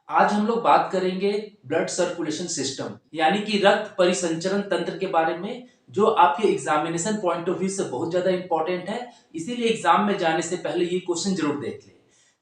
आज हम लोग बात करेंगे ब्लड सर्कुलेशन सिस्टम यानी कि रक्त परिसंचरण तंत्र के बारे में, जो आपके एग्जामिनेशन पॉइंट ऑफ व्यू से बहुत ज्यादा इंपॉर्टेंट है। इसीलिए एग्जाम में जाने से पहले ये क्वेश्चन जरूर देख लें।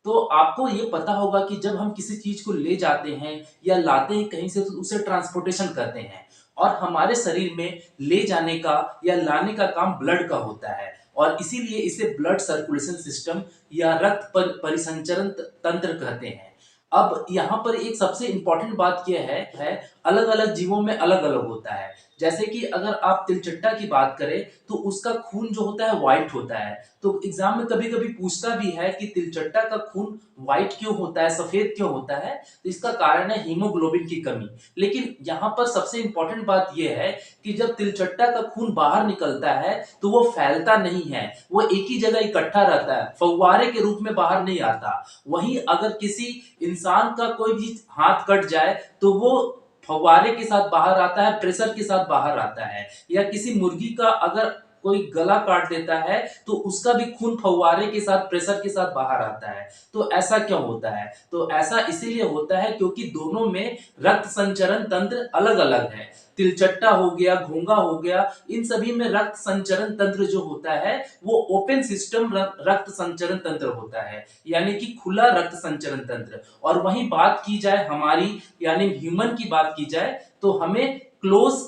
तो आपको ये पता होगा कि जब हम किसी चीज को ले जाते हैं या लाते हैं कहीं से, तो उसे ट्रांसपोर्टेशन करते हैं। और हमारे शरीर में ले जाने का या लाने का काम ब्लड का होता है, और इसीलिए इसे ब्लड सर्कुलेशन सिस्टम या रक्त परिसंचरण तंत्र कहते हैं। अब यहाँ पर एक सबसे इंपॉर्टेंट बात यह है अलग अलग जीवों में अलग अलग होता है। जैसे कि अगर आप तिलचट्टा की बात करें तो उसका खून जो होता है व्हाइट होता है। तो एग्जाम में कभी कभी पूछता भी है कि तिलचट्टा का खून व्हाइट क्यों होता है, सफेद क्यों होता है। तो इसका कारण है हीमोग्लोबिन की कमी। लेकिन यहाँ पर सबसे इंपॉर्टेंट बात यह है कि जब तिलचट्टा का खून बाहर निकलता है तो वो फैलता नहीं है, वो एक ही जगह इकट्ठा रहता है, फव्वारे के रूप में बाहर नहीं आता। वहीं अगर किसी इंसान का कोई भी हाथ कट जाए तो वो फव्वारे के साथ बाहर आता है, प्रेशर के साथ बाहर आता है। या किसी मुर्गी का अगर कोई गला काट देता है तो उसका भी खून फव्वारे के साथ, प्रेशर के साथ बाहर आता है। तो ऐसा क्यों होता है? तो ऐसा इसीलिए होता है क्योंकि दोनों में रक्त संचरण तंत्र अलग अलग है। तिलचट्टा हो गया, घोंगा हो गया, इन सभी में रक्त संचरण तंत्र जो होता है वो ओपन सिस्टम रक्त संचरण तंत्र होता है, यानी कि खुला रक्त संचरण तंत्र। और वहीं बात की जाए हमारी यानी ह्यूमन की बात की जाए तो हमें क्लोज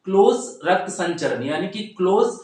क्लोज रक्त संचरण यानी कि क्लोज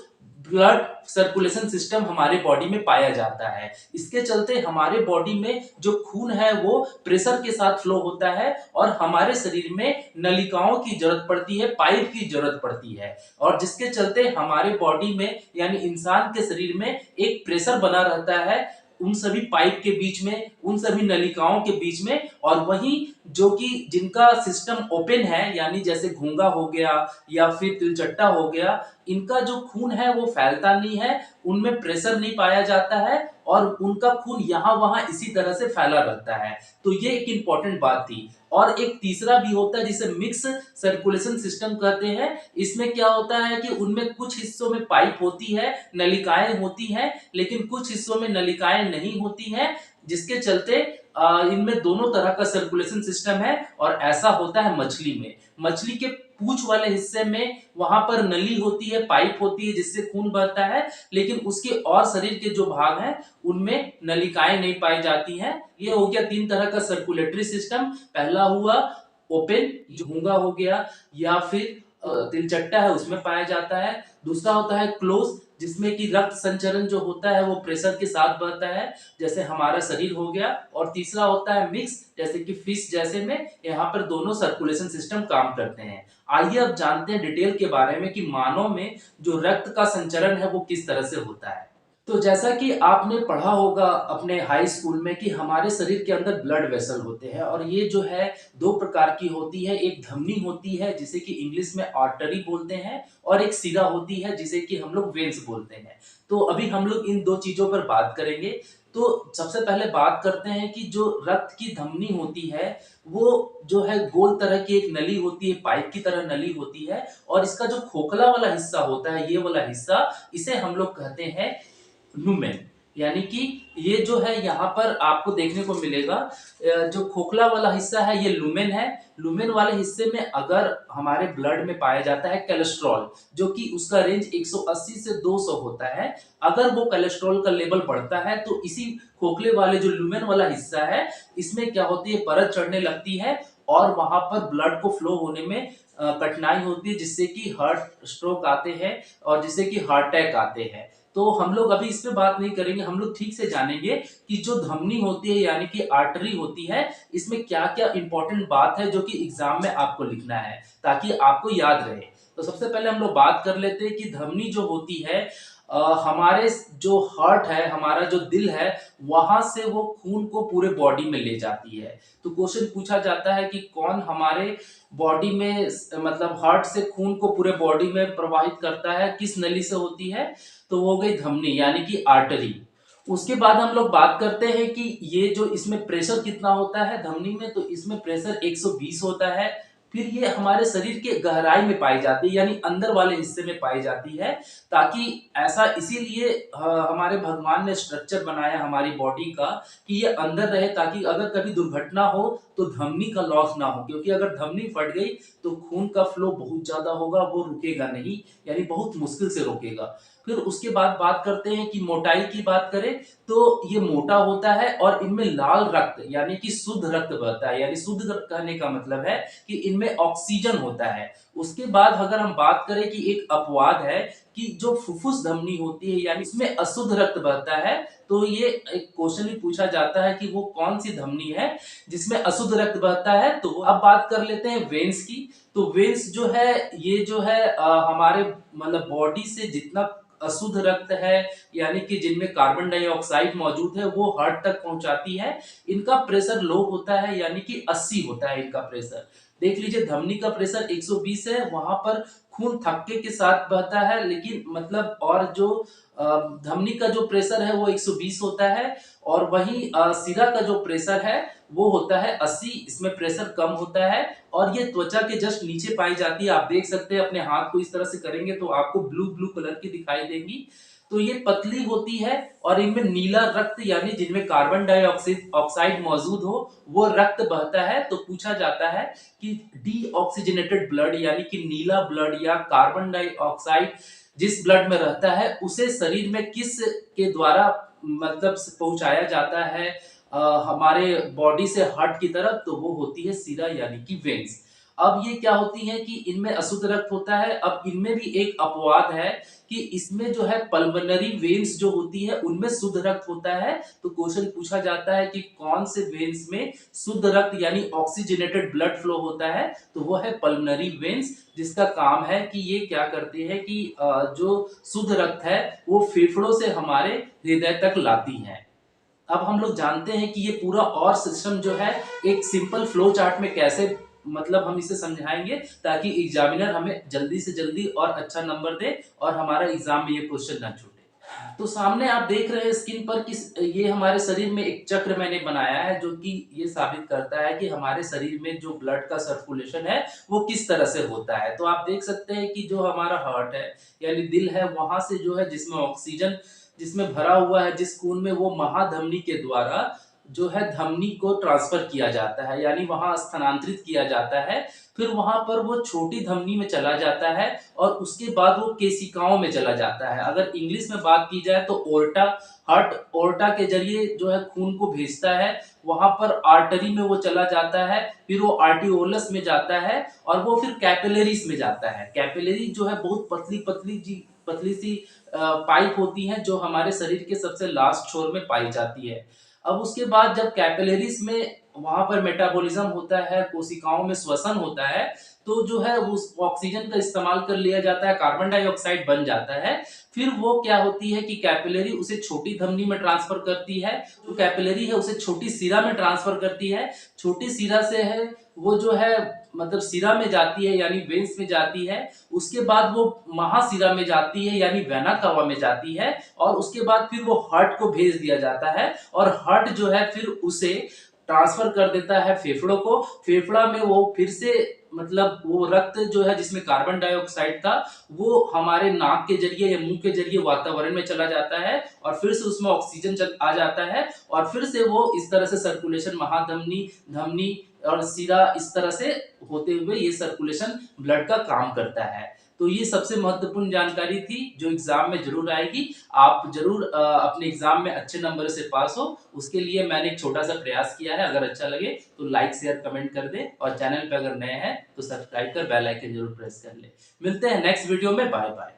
ब्लड सर्कुलेशन सिस्टम हमारे बॉडी में पाया जाता है। इसके चलते हमारे बॉडी में जो खून है वो प्रेशर के साथ फ्लो होता है, और हमारे शरीर में नलिकाओं की जरूरत पड़ती है, पाइप की जरूरत पड़ती है। और जिसके चलते हमारे बॉडी में यानी इंसान के शरीर में एक प्रेशर बना रहता है उन सभी पाइप के बीच में, उन सभी नलिकाओं के बीच में। और वहीं जो कि जिनका सिस्टम ओपन है, यानी जैसे घोंगा हो गया या फिर तिलचट्टा हो गया, इनका जो खून है वो फैलता नहीं है, उनमें प्रेशर नहीं पाया जाता है, और उनका खून यहाँ वहां इसी तरह से फैला रहता है। तो ये एक इंपॉर्टेंट बात थी। और एक तीसरा भी होता है जिसे मिक्स सर्कुलेशन सिस्टम कहते हैं। इसमें क्या होता है कि उनमें कुछ हिस्सों में पाइप होती है, नलिकाएं होती हैं, लेकिन कुछ हिस्सों में नलिकाएं नहीं होती हैं, जिसके चलते इनमें दोनों तरह का सर्कुलेशन सिस्टम है। और ऐसा होता है मछली में। मछली के पूंछ वाले हिस्से में वहां पर नली होती है, पाइप होती है जिससे खून बहता है, लेकिन उसके और शरीर के जो भाग हैं उनमें नलिकाएं नहीं पाई जाती हैं। ये हो गया तीन तरह का सर्कुलेटरी सिस्टम। पहला हुआ ओपन, जो घोंगा हो गया या फिर तिलचट्टा है उसमें पाया जाता है। दूसरा होता है क्लोज, जिसमें कि रक्त संचरण जो होता है वो प्रेशर के साथ बहता है, जैसे हमारा शरीर हो गया। और तीसरा होता है मिक्स, जैसे कि फिश जैसे में, यहाँ पर दोनों सर्कुलेशन सिस्टम काम करते हैं। आइए अब जानते हैं डिटेल के बारे में कि मानव में जो रक्त का संचरण है वो किस तरह से होता है। तो जैसा कि आपने पढ़ा होगा अपने हाई स्कूल में कि हमारे शरीर के अंदर ब्लड वेसल होते हैं, और ये जो है दो प्रकार की होती है। एक धमनी होती है जिसे कि इंग्लिश में आर्टरी बोलते हैं, और एक सिरा होती है जिसे कि हम लोग वेन्स बोलते हैं। तो अभी हम लोग इन दो चीजों पर बात करेंगे। तो सबसे पहले बात करते हैं कि जो रक्त की धमनी होती है वो जो है गोल तरह की एक नली होती है, पाइप की तरह नली होती है। और इसका जो खोखला वाला हिस्सा होता है, ये वाला हिस्सा, इसे हम लोग कहते हैं लुमेन। यानी कि ये जो है यहाँ पर आपको देखने को मिलेगा, जो खोखला वाला हिस्सा है ये लुमेन है। लुमेन वाले हिस्से में अगर हमारे ब्लड में पाया जाता है कोलेस्ट्रॉल, जो कि उसका रेंज 180 से 200 होता है। अगर वो कोलेस्ट्रॉल का लेवल बढ़ता है तो इसी खोखले वाले जो लुमेन वाला हिस्सा है, इसमें क्या होती है, परत चढ़ने लगती है, और वहां पर ब्लड को फ्लो होने में कठिनाई होती है, जिससे कि हार्ट स्ट्रोक आते हैं और जिससे कि हार्ट अटैक आते हैं। तो हम लोग अभी इस पे बात नहीं करेंगे, हम लोग ठीक से जानेंगे कि जो धमनी होती है यानी कि आर्टरी होती है, इसमें क्या क्या इंपॉर्टेंट बात है जो कि एग्जाम में आपको लिखना है ताकि आपको याद रहे। तो सबसे पहले हम लोग बात कर लेते हैं कि धमनी जो होती है, हमारे जो हार्ट है, हमारा जो दिल है, वहां से वो खून को पूरे बॉडी में ले जाती है। तो क्वेश्चन पूछा जाता है कि कौन हमारे बॉडी में मतलब हार्ट से खून को पूरे बॉडी में प्रवाहित करता है, किस नली से होती है? तो वो हो गई धमनी यानी कि आर्टरी। उसके बाद हम लोग बात करते हैं कि ये जो इसमें प्रेशर कितना होता है धमनी में, तो इसमें प्रेशर 120 होता है। फिर ये हमारे शरीर के गहराई में पाई जाती है, यानी अंदर वाले हिस्से में पाई जाती है, ताकि ऐसा इसीलिए हमारे भगवान ने स्ट्रक्चर बनाया हमारी बॉडी का कि ये अंदर रहे, ताकि अगर कभी दुर्घटना हो तो धमनी का लॉस ना हो, क्योंकि अगर धमनी फट गई तो खून का फ्लो बहुत ज्यादा होगा, वो रुकेगा नहीं, यानी बहुत मुश्किल से रुकेगा। फिर उसके बाद बात करते हैं कि मोटाई की बात करें तो ये मोटा होता है और इनमें लाल रक्त यानी कि शुद्ध रक्त बहता है, यानी शुद्ध रक्त कहने का मतलब है कि इनमें ऑक्सीजन होता है। उसके बाद अगर हम बात करें कि एक अपवाद है कि जो फुफ्फुस धमनी होती है यानी इसमें अशुद्ध रक्त बहता है, तो ये एक क्वेश्चन भी पूछा जाता है कि वो कौन सी धमनी है जिसमें अशुद्ध रक्त बहता है। तो अब बात कर लेते हैं वेन्स की। तो वेन्स जो है ये जो है हमारे मतलब बॉडी से जितना अशुद्ध रक्त है यानी कि जिनमें कार्बन डाइऑक्साइड मौजूद है वो हार्ट तक पहुंचाती है। इनका प्रेशर लो होता है यानी कि 80 होता है इनका प्रेशर। देख लीजिए धमनी का प्रेशर 120 है, वहां पर खून थक्के के साथ बहता है, लेकिन मतलब और जो धमनी का जो प्रेशर है वो 120 होता है, और वहीं सिरा का जो प्रेशर है वो होता है 80, इसमें प्रेशर कम होता है। और ये त्वचा के जस्ट नीचे पाई जाती है। आप देख सकते हैं अपने हाथ को इस तरह से करेंगे तो आपको ब्लू ब्लू कलर की दिखाई देगी। तो ये पतली होती है और इनमें नीला रक्त यानी जिनमें कार्बन डाइऑक्साइड ऑक्साइड मौजूद हो वो रक्त बहता है। तो पूछा जाता है कि डीऑक्सीजनेटेड ब्लड यानी कि नीला ब्लड या कार्बन डाइऑक्साइड जिस ब्लड में रहता है उसे शरीर में किस के द्वारा मतलब पहुंचाया जाता है हमारे बॉडी से हार्ट की तरफ, तो वो होती है सिरा यानी कि वेन्स। अब ये क्या होती है कि इनमें अशुद्ध रक्त होता है। अब इनमें भी एक अपवाद है कि इसमें जो है पल्मोनरी वेन्स जो होती है उनमें शुद्ध रक्त होता है। तो क्वेश्चन पूछा जाता है कि कौन से वेन्स में शुद्ध रक्त यानी ऑक्सीजनेटेड ब्लड फ्लो होता है, तो वो है पल्मोनरी वेन्स, जिसका काम है कि ये क्या करते हैं कि जो शुद्ध रक्त है वो फेफड़ों से हमारे हृदय तक लाती है। अब हम लोग जानते हैं कि ये पूरा और सिस्टम जो है एक सिंपल फ्लो चार्ट में कैसे मतलब हम इसे समझाएंगे ताकि एग्जामिनर हमें जल्दी से जल्दी और अच्छा नंबर दे और हमारा एग्जाम में ये क्वेश्चन ना छूटे। तो सामने आप देख रहे हैं स्क्रीन पर कि ये हमारे शरीर में एक चक्र मैंने बनाया है जो कि ये साबित करता है कि हमारे शरीर में जो ब्लड का सर्कुलेशन है वो किस तरह से होता है। तो आप देख सकते हैं कि जो हमारा हार्ट है यानी दिल है वहां से जो है जिसमें ऑक्सीजन जिसमें भरा हुआ है जिस खून में वो महाधमनी के द्वारा जो है धमनी को ट्रांसफर किया जाता है यानी वहां स्थानांतरित किया जाता है। फिर वहां पर वो छोटी धमनी में चला जाता है और उसके बाद वो केशिकाओं में चला जाता है। अगर इंग्लिश में बात की जाए तो ओर्टा हार्ट ओर्टा के जरिए जो है खून को भेजता है, वहां पर आर्टरी में वो चला जाता है, फिर वो आर्टियोलस में जाता है और वो फिर कैपिलरीज में जाता है। कैपिलरी जो है बहुत पतली पतली सी पाइप होती है जो हमारे शरीर के सबसे लास्ट छोर में पाई जाती है। अब उसके बाद जब कैपिलरीज में वहां पर मेटाबॉलिज्म होता है, कोशिकाओं में श्वसन होता है, तो जो है उस ऑक्सीजन का इस्तेमाल कर लिया जाता है, कार्बन डाइऑक्साइड बन जाता है। फिर वो क्या होती है कि कैपिलरी उसे छोटी धमनी में ट्रांसफर करती है, जो कैपिलरी है उसे छोटी सिरा में ट्रांसफर करती है, छोटी सिरा से है वो जो है मतलब सिरा में जाती है यानी वेन्स में जाती है, उसके बाद वो महासिरा में जाती है यानी वेना कावा में जाती है, और उसके बाद फिर वो हार्ट को भेज दिया जाता है और हार्ट जो है फिर उसे ट्रांसफर कर देता है फेफड़ों को। फेफड़ा में वो फिर से मतलब वो रक्त जो है जिसमें कार्बन डाइऑक्साइड था वो हमारे नाक के जरिए या मुंह के जरिए वातावरण में चला जाता है और फिर से उसमें ऑक्सीजन आ जाता है और फिर से वो इस तरह से सर्कुलेशन महाधमनी धमनी और सिरा इस तरह से होते हुए ये सर्कुलेशन ब्लड का काम करता है। तो ये सबसे महत्वपूर्ण जानकारी थी जो एग्जाम में जरूर आएगी। आप जरूर अपने एग्जाम में अच्छे नंबर से पास हो, उसके लिए मैंने एक छोटा सा प्रयास किया है। अगर अच्छा लगे तो लाइक शेयर कमेंट कर दे और चैनल पे अगर नए हैं तो सब्सक्राइब कर बेल आइकन जरूर प्रेस कर ले। मिलते हैं नेक्स्ट वीडियो में। Bye bye.